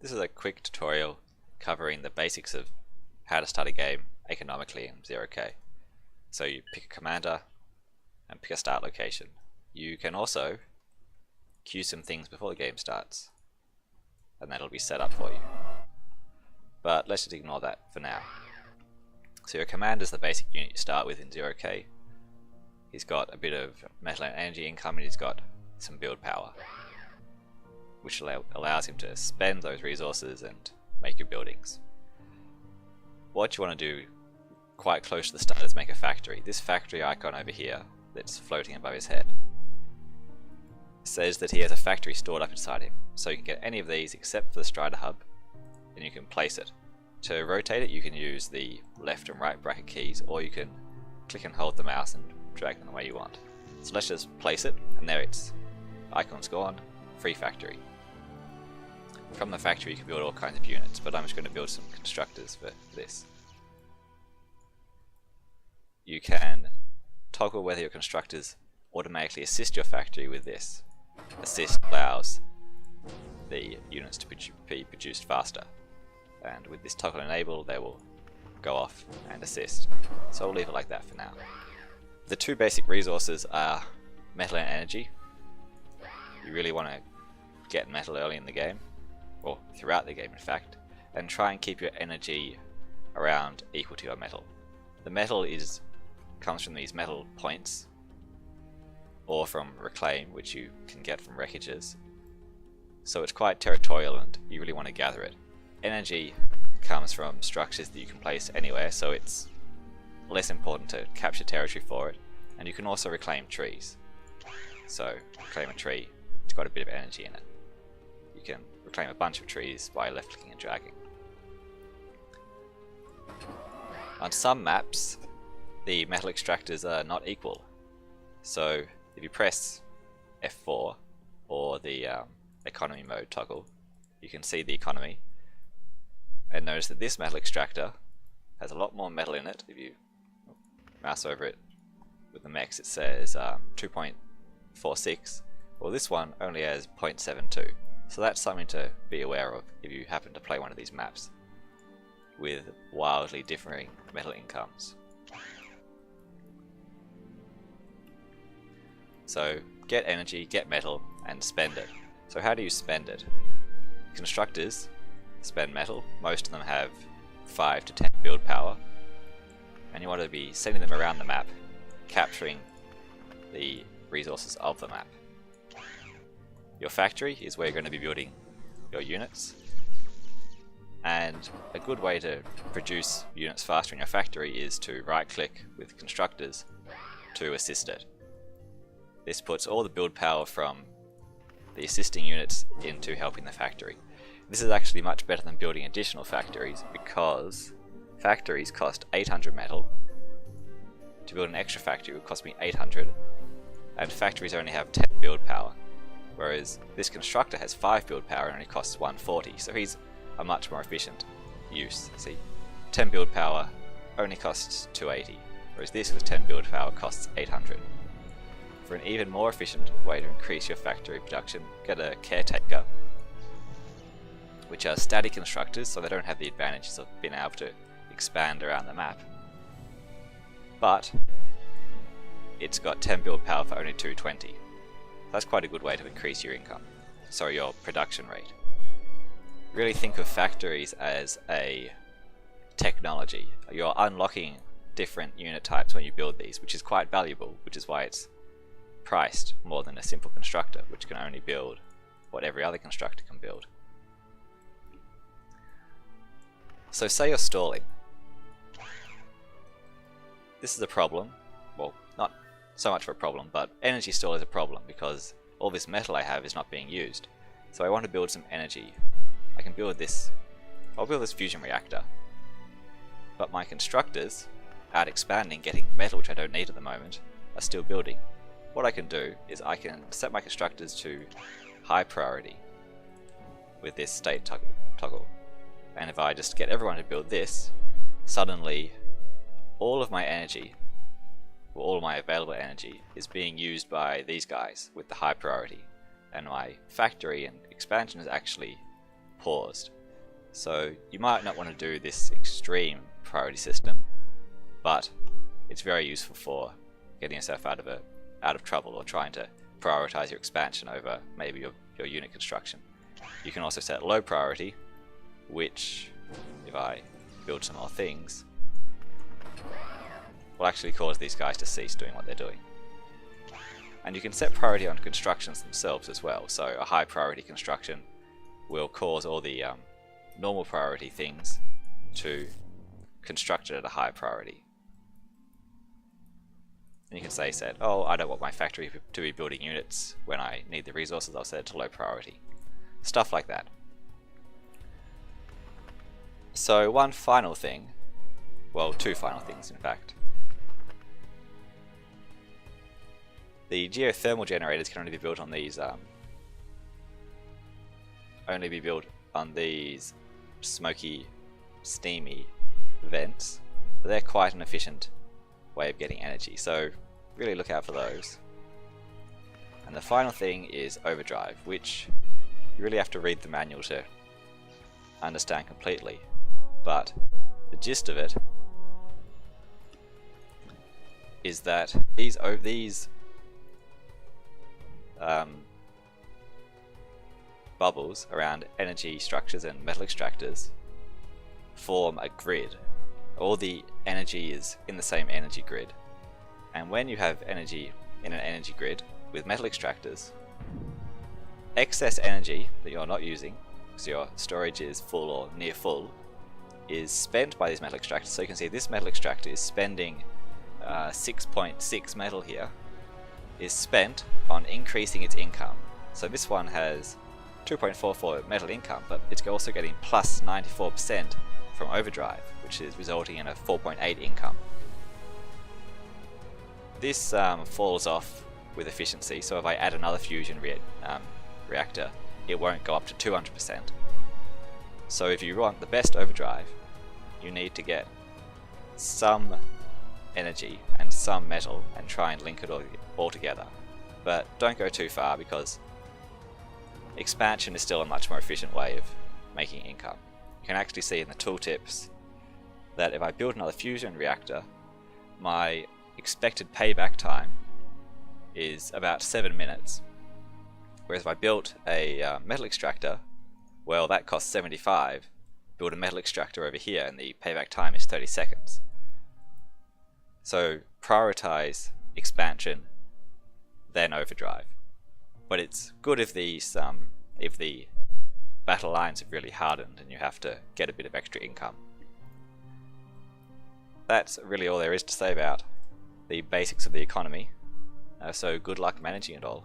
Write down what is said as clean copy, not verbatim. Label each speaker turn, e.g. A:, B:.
A: This is a quick tutorial covering the basics of how to start a game economically in 0k. So you pick a commander and pick a start location. You can also queue some things before the game starts, and that'll be set up for you. But let's just ignore that for now. So your commander is the basic unit you start with in 0k. He's got a bit of metal and energy income, and he's got some build power, which allows him to spend those resources and make your buildings. What you want to do quite close to the start is make a factory. This factory icon over here that's floating above his head says that he has a factory stored up inside him. So you can get any of these except for the Strider hub, and you can place it. To rotate it, you can use the left and right bracket keys, or you can click and hold the mouse and drag them the way you want. So let's just place it, and there it's icon's gone, free factory. From the factory you can build all kinds of units, but I'm just going to build some constructors for this. You can toggle whether your constructors automatically assist your factory with this. Assist allows the units to be produced faster, and with this toggle enabled they will go off and assist. So I'll leave it like that for now. The two basic resources are metal and energy. You really want to get metal early in the game, or throughout the game in fact, and try and keep your energy around equal to your metal. The metal comes from these metal points, or from reclaim, which you can get from wreckages. So it's quite territorial and you really want to gather it. Energy comes from structures that you can place anywhere, so it's less important to capture territory for it, and you can also reclaim trees. So reclaim a tree, it's got a bit of energy in it. You can reclaim a bunch of trees by left clicking and dragging. On some maps the metal extractors are not equal, so if you press F4 or the economy mode toggle, you can see the economy and notice that this metal extractor has a lot more metal in it. If you mouse over it with the max, it says 2.46, well this one only has 0.72. So that's something to be aware of if you happen to play one of these maps with wildly differing metal incomes. So get energy, get metal, and spend it. So how do you spend it? Constructors spend metal. Most of them have 5 to 10 build power, and you want to be sending them around the map, capturing the resources of the map. Your factory is where you're going to be building your units, and a good way to produce units faster in your factory is to right click with constructors to assist it. This puts all the build power from the assisting units into helping the factory. This is actually much better than building additional factories, because factories cost 800 metal. To build an extra factory would cost me 800, and factories only have 10 build power, whereas this constructor has 5 build power and only costs 140, so he's a much more efficient use. See, 10 build power only costs 280, whereas this with 10 build power costs 800. For an even more efficient way to increase your factory production, get a caretaker, which are static constructors, so they don't have the advantages of being able to expand around the map. But it's got 10 build power for only 220. That's quite a good way to increase your income, sorry, your production rate. Really think of factories as a technology. You're unlocking different unit types when you build these, which is quite valuable, which is why it's priced more than a simple constructor, which can only build what every other constructor can build. So say you're stalling. This is a problem. Well, not so much of a problem, but energy stall is a problem because all this metal I have is not being used. So I want to build some energy. I can build this. I'll build this fusion reactor. But my constructors, out expanding, getting metal which I don't need at the moment, are still building. What I can do is I can set my constructors to high priority with this state toggle. And if I just get everyone to build this, suddenly all of my energy, or all of my available energy, is being used by these guys with the high priority. And my factory and expansion is actually paused. So you might not want to do this extreme priority system, but it's very useful for getting yourself out of trouble or trying to prioritize your expansion over maybe your unit construction. You can also set low priority, which, if I build some more things, will actually cause these guys to cease doing what they're doing. And you can set priority on constructions themselves as well, so a high priority construction will cause all the normal priority things to construct it at a high priority. And you can say, oh, I don't want my factory to be building units when I need the resources, I'll set it to low priority. Stuff like that. So one final thing, well, two final things in fact. The geothermal generators can only be built on these smoky, steamy vents. But they're quite an efficient way of getting energy, so really look out for those. And the final thing is Overdrive, which you really have to read the manual to understand completely. But the gist of it is that these bubbles around energy structures and metal extractors form a grid. All the energy is in the same energy grid, and when you have energy in an energy grid with metal extractors, excess energy that you're not using because your storage is full or near full is spent by these metal extractors. So you can see this metal extractor is spending 6.6 metal here, is spent on increasing its income. So this one has 2.44 metal income, but it's also getting plus 94% from Overdrive, which is resulting in a 4.8 income. This falls off with efficiency, so if I add another fusion reactor, it won't go up to 200%. So if you want the best Overdrive, you need to get some energy and some metal and try and link it all together. But don't go too far, because expansion is still a much more efficient way of making income. You can actually see in the tooltips that if I build another fusion reactor, my expected payback time is about 7 minutes. Whereas if I built a metal extractor, well, that costs 75. Build a metal extractor over here and the payback time is 30 seconds. So prioritize expansion, then Overdrive. But it's good if the battle lines have really hardened and you have to get a bit of extra income. That's really all there is to say about the basics of the economy. So good luck managing it all.